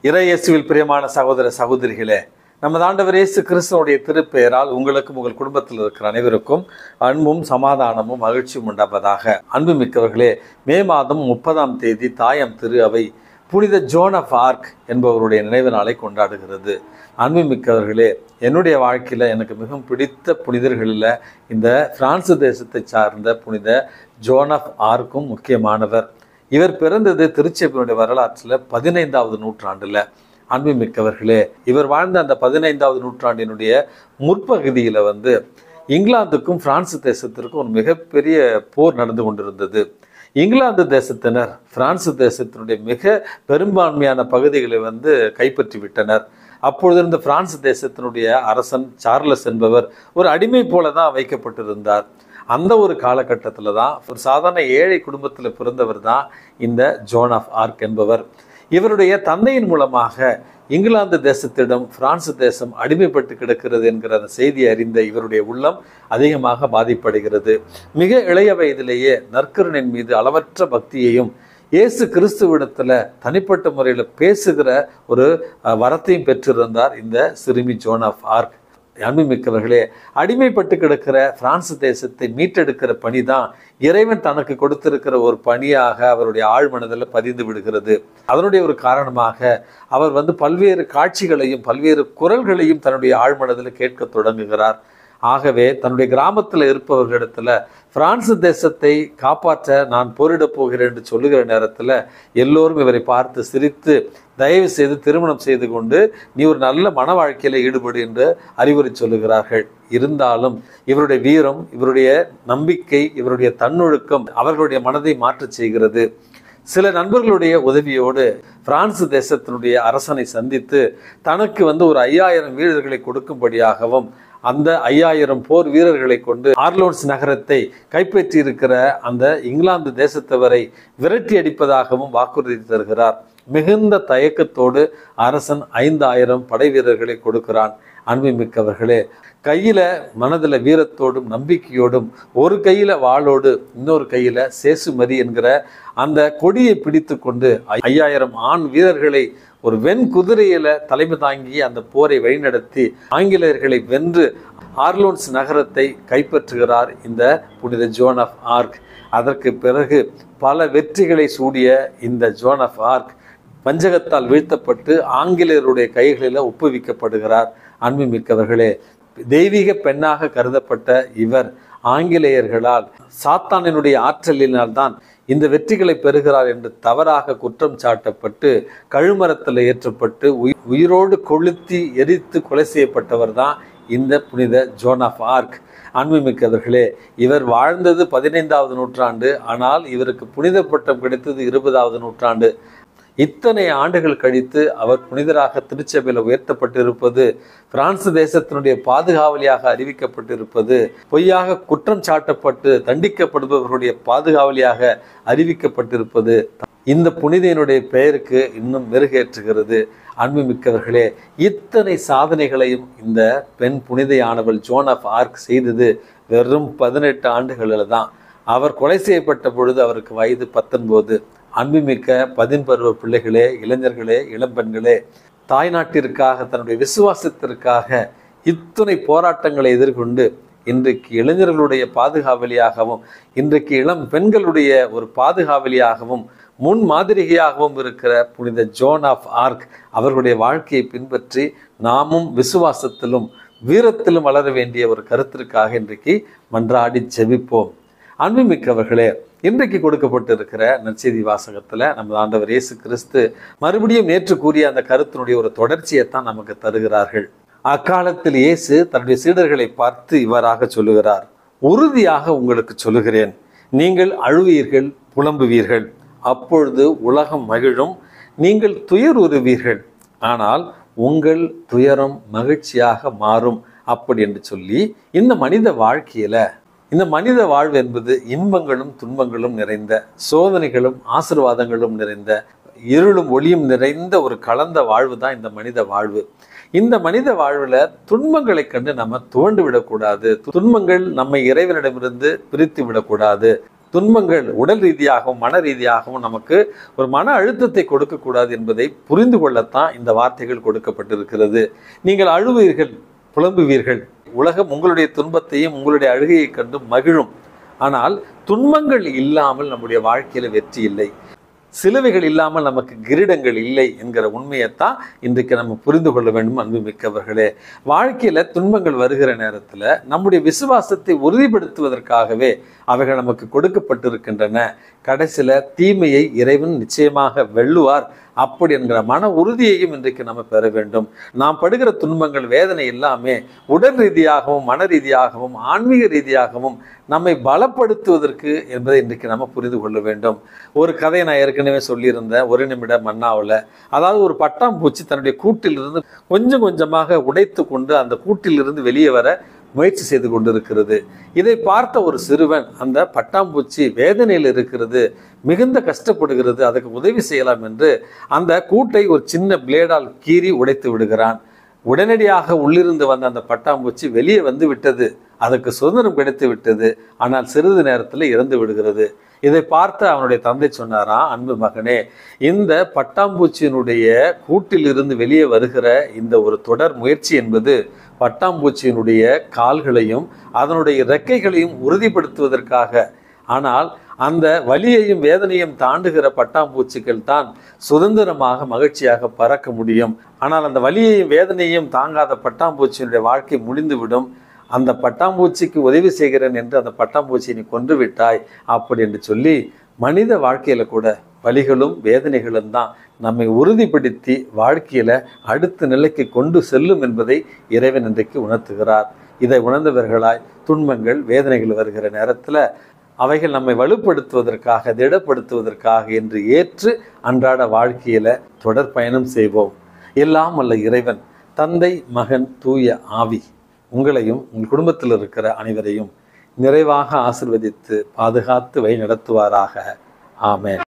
இறையேசுவில் பிரியமான சகோதர சகோதரிகளே, நமது ஆண்டவர் இயேசு கிறிஸ்துவுடைய திருப்பெயரால் உங்களுக்கும் உங்கள் குடும்பத்தில் இருக்கிற அனைவருக்கும் அன்பும் சமாதானமும் மகிழ்ச்சியும் உண்டாவதாக. அன்பு மிக்கவர்களே, மே மாதம் 30ஆம் தேதி தாயம் திரு அவை புனித ஜோன் ஆஃப் ஆர்க் என்பவருடைய நினைவு நாளை கொண்டாடுகிறது. அன்பு மிக்கவர்களே, என்னுடைய வாழ்க்கையில் எனக்கு மிகவும் பிடித்த புனிதர்களில் இந்த பிரான்சு தேசத்தை சார்ந்த புனித ஜோன் ஆஃப் ஆர்க்கும் முக்கியமானவர். இவர் பிறந்தது திருச்சபையினுடைய வரலாற்றில் 15வது நூற்றாண்டில். அன்பு மிக்கவர்களே, இவர் வாழ்ந்த அந்த 15வது நூற்றாண்டினுடைய முற்பகுதியில் இங்கிலாந்துக்கும் பிரான்சு தேசத்திற்கும் ஒரு மிகப்பெரிய போர் நடந்து கொண்டிருந்தது. இங்கிலாந்து தேசத்தினர் பிரான்சு தேசத்தினுடைய மிக பெரும்பான்மையான பகுதிகளை கைப்பற்றி விட்டனர். அப்பொழுது இருந்த பிரான்சு தேசத்தினுடைய அரசன் சார்லஸ் என்பவர் ஒரு அடிமை போல தான் வைக்கப்பட்டிருந்தார். அந்த ஒரு காலகட்டத்தில் தான் ஒரு சாதாரண ஏழை குடும்பத்தில் பிறந்தவர் தான் இந்த ஜோன் ஆஃப் ஆர்க் என்பவர். இவருடைய தந்தையின் மூலமாக இங்கிலாந்து தேசத்திடம் பிரான்சு தேசம் அடிமைப்பட்டு கிடக்கிறது என்கிற அந்த செய்தியை அறிந்த இவருடைய உள்ளம் அதிகமாக பாதிப்படுகிறது. மிக இளைய வயதிலேயே நற்கருணையின் மீது அளவற்ற பக்தியையும் இயேசு கிறிஸ்துவிடத்தில் தனிப்பட்ட முறையில் பேசுகிற ஒரு வரத்தையும் பெற்றிருந்தார் இந்த சிறுமி ஜோன் ஆஃப் ஆர்க். அன்புமிக்கவர்களே, அடிமைப்பட்டு கிடக்கிற பிரான்சு தேசத்தை மீட்டெடுக்கிற பணி தான் இறைவன் தனக்கு கொடுத்திருக்கிற ஒரு பணியாக அவருடைய ஆழ்மனதில் பதிந்து விடுகிறது. அதனுடைய ஒரு காரணமாக அவர் பல்வேறு காட்சிகளையும் பல்வேறு குரல்களையும் தன்னுடைய ஆழ்மனதில் கேட்க தொடங்குகிறார். ஆகவே தன்னுடைய கிராமத்தில் இருப்பவர்களிடத்துல பிரான்சு தேசத்தை காப்பாற்ற நான் போரிடப் போகிறேன் என்று சொல்லுகிற நேரத்தில் எல்லோரும் இவரை பார்த்து சிரித்து தயவு செய்து திருமணம் செய்து கொண்டு நீ ஒரு நல்ல மன வாழ்க்கையில் ஈடுபடு என்று அறிவுரை சொல்லுகிறார்கள். இருந்தாலும் இவருடைய வீரம், இவருடைய நம்பிக்கை, இவருடைய தன்னொழுக்கம் அவர்களுடைய மனதை மாற்றச் செய்கிறது. சில நண்பர்களுடைய உதவியோடு பிரான்சு தேசத்தினுடைய அரசனை சந்தித்து தனக்கு ஒரு 5000 வீரர்களை கொடுக்கும்படியாகவும் அந்த 5000 போர் வீரர்களை கொண்டு ஆர்லோன்ஸ் நகரத்தை கைப்பற்றி இருக்கிற அந்த இங்கிலாந்து தேசத்தவரை விரட்டி அடிப்பதாகவும் வாக்குறுதி தருகிறார். மிகுந்த தயக்கத்தோடு அரசன் 5000 படை வீரர்களை கொடுக்கிறான். அன்புமிக்கவர்களே, கையில மனதில் வீரத்தோடும் நம்பிக்கையோடும் ஒரு கையில வாளோடு இன்னொரு கையில சேசுமதி என்கிற அந்த கொடியை பிடித்து கொண்டு 5000 ஆண் வீரர்களை ஒரு வெண் குதிரையில தலைமை தாங்கி அந்த போரை வழிநடத்தி ஆங்கிலேயர்களை வென்று ஆர்லோன்ஸ் நகரத்தை கைப்பற்றுகிறார் இந்த புனித ஜோன் ஆஃப் ஆர்க். அதற்கு பிறகு பல வெற்றிகளை சூடிய இந்த ஜோன் ஆஃப் ஆர்க் வஞ்சகத்தால் வீழ்த்தப்பட்டு ஆங்கிலேயருடைய கைகளில் ஒப்புவிக்கப்படுகிறார். அன்புமிக்கவர்களே, தெய்வீக பெண்ணாக கருதப்பட்ட இவர் ஆங்கிலேயர்களால் சாத்தானினுடைய ஆற்றலினால் தான் இந்த வெற்றிகளை பெறுகிறார் என்று தவறாக குற்றம் சாட்டப்பட்டு கழுமரத்தில் ஏற்றப்பட்டு உயிரோடு கொளுத்தி எரித்து கொலை செய்யப்பட்டவர் தான் இந்த புனித ஜோன் ஆஃப் ஆர்க். அன்புமிக்கவர்களே, இவர் வாழ்ந்தது 15வது நூற்றாண்டு. ஆனால் இவருக்கு புனித பட்டம் கிடைத்தது 20வது நூற்றாண்டு. இத்தனை ஆண்டுகள் கழித்து அவர் புனிதராக திருச்சபையில் உயர்த்தப்பட்டிருப்பது, பிரான்சு தேசத்தினுடைய பாதுகாவலியாக அறிவிக்கப்பட்டிருப்பது, பொய்யாக குற்றம் சாட்டப்பட்டு தண்டிக்கப்படுபவர்களுடைய பாதுகாவலியாக அறிவிக்கப்பட்டிருப்பது இந்த புனிதனுடைய பெயருக்கு இன்னும் மெருகேற்றுகிறது. அன்புமிக்கவர்களே, இத்தனை சாதனைகளையும் இந்த பெண் புனிதையானவள் ஜோன் ஆஃப் ஆர்க் செய்தது வெறும் 18 ஆண்டுகளில் தான். அவர் கொலை செய்யப்பட்ட பொழுது அவருக்கு வயது 19. அன்புமிக்க 10 பருவ பிள்ளைகளே, இளைஞர்களே, இளம்பெண்களே, தாய்நாட்டிற்காக தன்னுடைய விசுவாசத்திற்காக இத்தனை போராட்டங்களை எதிர்கொண்டு இன்றைக்கு இளைஞர்களுடைய பாதுகாவலியாகவும் இன்றைக்கு இளம் பெண்களுடைய ஒரு பாதுகாவலியாகவும் முன் மாதிரிகையாகவும் இருக்கிற புனித ஜோன் ஆஃப் ஆர்க் அவர்களுடைய வாழ்க்கையை பின்பற்றி நாமும் விசுவாசத்திலும் வீரத்திலும் வளர வேண்டிய ஒரு கருத்திற்காக இன்றைக்கு மன்றாடி ஜெபிப்போம். அன்புமிக்கவர்களே, இன்றைக்கு கொடுக்கப்பட்டிருக்கிற நற்செய்தி வாசகத்தில் நமது ஆண்டவர் இயேசு கிறிஸ்து மறுபடியும் நேற்று கூறிய அந்த கருத்தினுடைய ஒரு தொடர்ச்சியைத்தான் நமக்கு தருகிறார்கள். அக்காலத்தில் இயேசு தன்னுடைய சீடர்களை பார்த்து இவ்வாறாக சொல்லுகிறார்: உறுதியாக உங்களுக்கு சொல்லுகிறேன், நீங்கள் அழுவீர்கள், புலம்புவீர்கள், அப்பொழுது உலகம் மகிழும், நீங்கள் துயர் உறுவீர்கள், ஆனால் உங்கள் துயரம் மகிழ்ச்சியாக மாறும் அப்படி என்று சொல்லி இந்த மனித வாழ்க்கையில இந்த மனித வாழ்வு என்பது இன்பங்களும் துன்பங்களும் நிறைந்த, சோதனைகளும் ஆசீர்வாதங்களும் நிறைந்த, இருளும் ஒளியும் நிறைந்த ஒரு கலந்த வாழ்வு தான் இந்த மனித வாழ்வு. இந்த மனித வாழ்வுல துன்பங்களை கண்டு நம்ம துவண்டு விடக்கூடாது. துன்பங்கள் நம்மை இறைவனிடமிருந்து பிரித்து விடக்கூடாது. துன்பங்கள் உடல் ரீதியாகவும் மன ரீதியாகவும் நமக்கு ஒரு மன அழுத்தத்தை கொடுக்கக்கூடாது என்பதை புரிந்து கொள்ளத்தான் இந்த வார்த்தைகள் கொடுக்கப்பட்டிருக்கிறது. நீங்கள் அழுவீர்கள், புலம்புவீர்கள், உலகம் உங்களுடைய துன்பத்தையும் உங்களுடைய அழுகையை கண்டு மகிழும். ஆனால் துன்பங்கள் இல்லாமல் நம்முடைய வாழ்க்கையில வெற்றி இல்லை, சிலுவைகள் இல்லாமல் நமக்கு கிரீடங்கள் இல்லை என்கிற உண்மையைத்தான் இன்றைக்கு நம்ம புரிந்து கொள்ள வேண்டும். அன்பு மிக்கவர்களே, வாழ்க்கையில துன்பங்கள் வருகிற நேரத்தில் நம்முடைய விசுவாசத்தை உறுதிப்படுத்துவதற்காகவே அவைகள் நமக்கு கொடுக்கப்பட்டிருக்கின்றன. கடைசியில தீமையை இறைவன் நிச்சயமாக வெல்லுவார் அப்படி என்கிற மன உறுதியையும் இன்றைக்கு நம்ம பெற வேண்டும். நாம் படுகிற துன்பங்கள், வேதனை எல்லாமே உடல் ரீதியாகவும் மன ரீதியாகவும் ஆன்மீக ரீதியாகவும் நம்மை பலப்படுத்துவதற்கு என்பதை இன்றைக்கு நம்ம புரிந்து கொள்ள வேண்டும். ஒரு கதையை நான் ஏற்கனவே சொல்லியிருந்தேன், ஒரு நிமிட மன்னாவில். அதாவது ஒரு பட்டாம்பூச்சி தன்னுடைய கூட்டிலிருந்து கொஞ்சம் கொஞ்சமாக உடைத்து கொண்டு அந்த கூட்டிலிருந்து வெளியே வர முயற்சி செய்து கொண்டிருக்கிறது. இதை பார்த்த ஒரு சிறுவன், அந்த பட்டாம்பூச்சி வேதனையில் இருக்கிறது, மிகுந்த கஷ்டப்படுகிறது, அதுக்கு உதவி செய்யலாம் என்று அந்த கூட்டை ஒரு சின்ன பிளேடால் கீறி உடைத்து விடுகிறான். உடனடியாக உள்ளிருந்து வந்த அந்த பட்டாம்பூச்சி வெளியே வந்து விட்டது, அதுக்கு சுதந்திரம் கிடைத்து விட்டது. ஆனால் சிறிது நேரத்தில் இறந்து விடுகிறது. இதை பார்த்து அவனுடைய தந்தை சொன்னாராம், அன்பு மகனே, இந்த பட்டாம்பூச்சியினுடைய கூட்டில் இருந்து வெளியே வருகிற இந்த ஒரு தொடர் முயற்சி என்பது பட்டாம்பூச்சியினுடைய கால்களையும் அதனுடைய இறக்கைகளையும் உறுதிப்படுத்துவதற்காக. ஆனால் அந்த வலியையும் வேதனையும் தாண்டுகிற பட்டாம்பூச்சிகள் தான் சுதந்திரமாக மகிழ்ச்சியாக பறக்க முடியும். ஆனால் அந்த வலியையும் வேதனையும் தாங்காத பட்டாம்பூச்சியினுடைய வாழ்க்கை முடிந்துவிடும். அந்த பட்டாம்பூச்சிக்கு உதவி செய்கிறேன் என்று அந்த பட்டாம்பூச்சியை நீ கொன்று விட்டாய் அப்படி என்று சொல்லி, மனித வாழ்க்கையில கூட வலிகளும் வேதனைகளும் தான் நம்மை உறுதிப்படுத்தி வாழ்க்கையில அடுத்த நிலைக்கு கொண்டு செல்லும் என்பதை இறைவன் இன்றைக்கு உணர்த்துகிறார். இதை உணர்ந்தவர்களாய் துன்பங்கள் வேதனைகள் வருகிற நேரத்தில் அவைகள் நம்மை வலுப்படுத்துவதற்காக, திடப்படுத்துவதற்காக என்று ஏற்று அன்றாட வாழ்க்கையில தொடர் பயணம் செய்வோம். எல்லாம் வல்ல இறைவன், தந்தை, மகன், தூய ஆவி உங்களையும் உங்கள் குடும்பத்தில் இருக்கிற அனைவரையும் நிறைவாக ஆசீர்வதித்து பாதுகாத்து வழி நடத்துவாராக. ஆமென்.